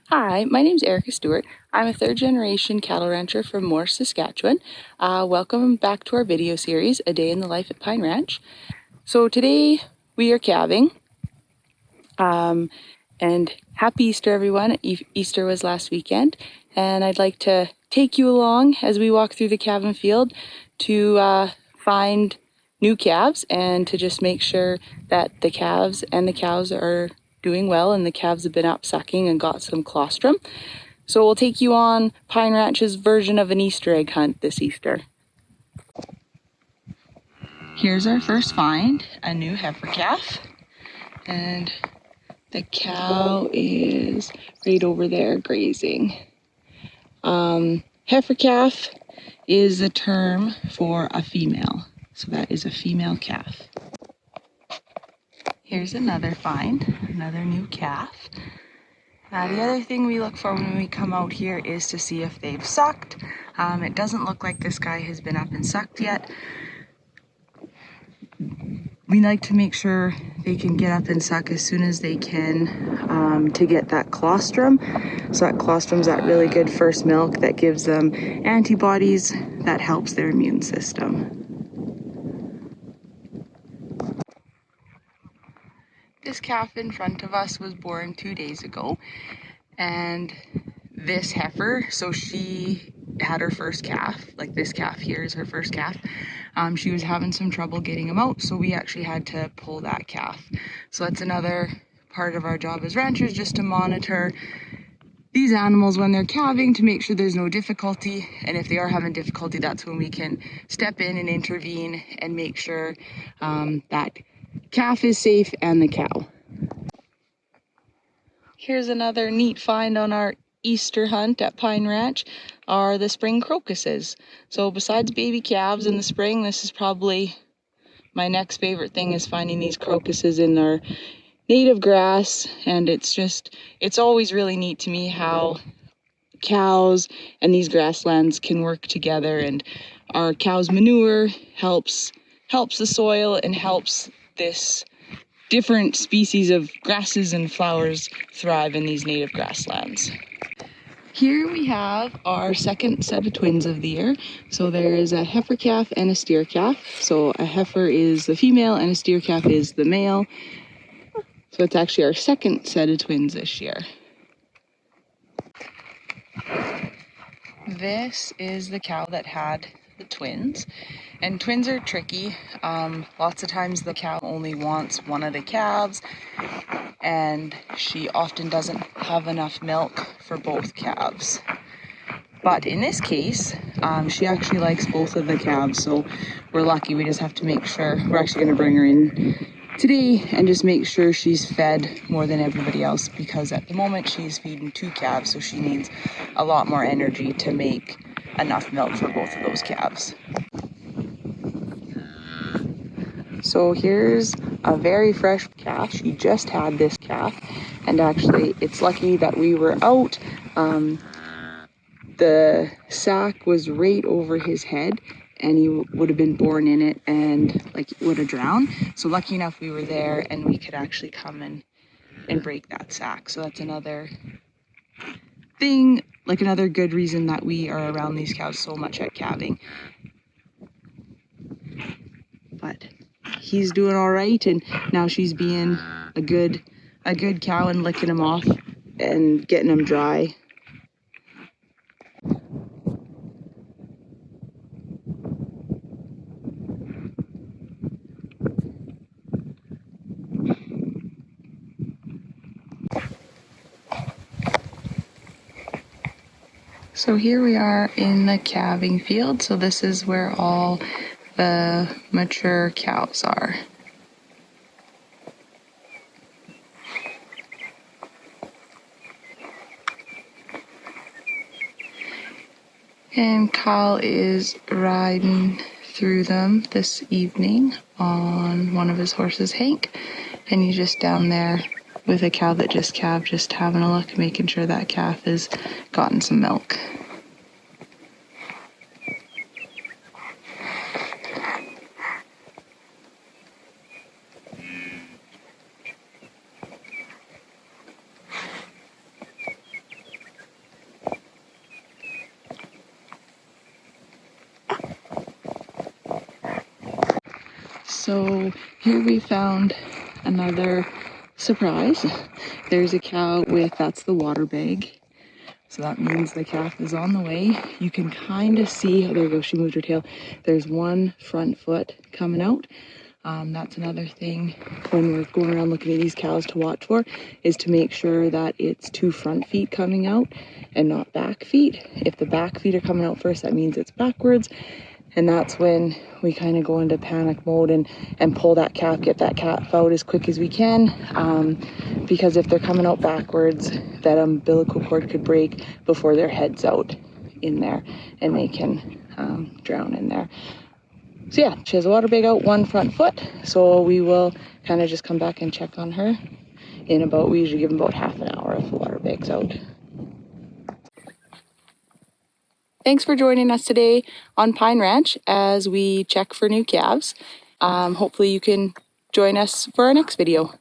Hi, my name is Erika Stewart. I'm a third-generation cattle rancher from Morse, Saskatchewan. Welcome back to our video series, A Day in the Life at Pine Ranch. So today we are calving, and happy Easter everyone. Easter was last weekend, and I'd like to take you along as we walk through the calving field to find new calves and to just make sure that the calves and the cows are doing well and the calves have been up sucking and got some colostrum. So we'll take you on Pine Ranch's version of an Easter egg hunt this Easter. Here's our first find, a new heifer calf. And the cow is right over there grazing. Heifer calf is a term for a female. So that is a female calf. Here's another find, another new calf. The other thing we look for when we come out here is to see if they've sucked. It doesn't look like this guy has been up and sucked yet. We like to make sure they can get up and suck as soon as they can to get that colostrum. So that colostrum's that really good first milk that gives them antibodies that helps their immune system. This calf in front of us was born 2 days ago, and this heifer, so she had her first calf, like this calf here is her first calf. She was having some trouble getting them out, so we actually had to pull that calf. So that's another part of our job as ranchers, just to monitor these animals when they're calving to make sure there's no difficulty. And if they are having difficulty, that's when we can step in and intervene and make sure that calf is safe and the cow. Here's another neat find on our Easter hunt at Pine Ranch are the spring crocuses. So besides baby calves in the spring, this is probably my next favorite thing, is finding these crocuses in our native grass. And it's always really neat to me how cows and these grasslands can work together, and our cow's manure helps the soil and helps this different species of grasses and flowers thrive in these native grasslands. Here we have our second set of twins of the year. So there is a heifer calf and a steer calf. So a heifer is the female and a steer calf is the male. So it's actually our second set of twins this year. This is the cow that had the twins, and twins are tricky. Lots of times the cow only wants one of the calves, and she often doesn't have enough milk for both calves. But in this case, she actually likes both of the calves, so we're lucky. We just have to make sure. We're actually going to bring her in today and just make sure she's fed more than everybody else, because at the moment she's feeding 2 calves, so she needs a lot more energy to make enough milk for both of those calves. So here's a very fresh calf. She just had this calf, and actually it's lucky that we were out. The sack was right over his head, and he would have been born in it and would have drowned. So lucky enough we were there and we could actually come and break that sack. So that's another thing, another good reason that we are around these cows so much at calving. But he's doing all right, and now she's being a good cow and licking him off and getting him dry. So here we are in the calving field. So this is where all the mature cows are. And Cyle is riding through them this evening on one of his horses, Hank. And he's just down there with a cow that just calved, just having a look, making sure that calf has gotten some milk. So here we found another surprise. There's a cow that's the water bag. So that means the calf is on the way. You can kind of see, oh, there goes, she moved her tail. There's one front foot coming out. That's another thing when we're going around looking at these cows to watch for, is to make sure that it's 2 front feet coming out and not back feet. If the back feet are coming out first, that means it's backwards. And that's when we kind of go into panic mode and pull that calf, get that calf out as quick as we can. Because if they're coming out backwards, that umbilical cord could break before their head's out in there and they can drown in there. So yeah, she has a water bag out, 1 front foot. So we will kind of just come back and check on her in about, we usually give them about half an hour if the water bag's out. Thanks for joining us today on Pine Ranch as we check for new calves. Hopefully you can join us for our next video.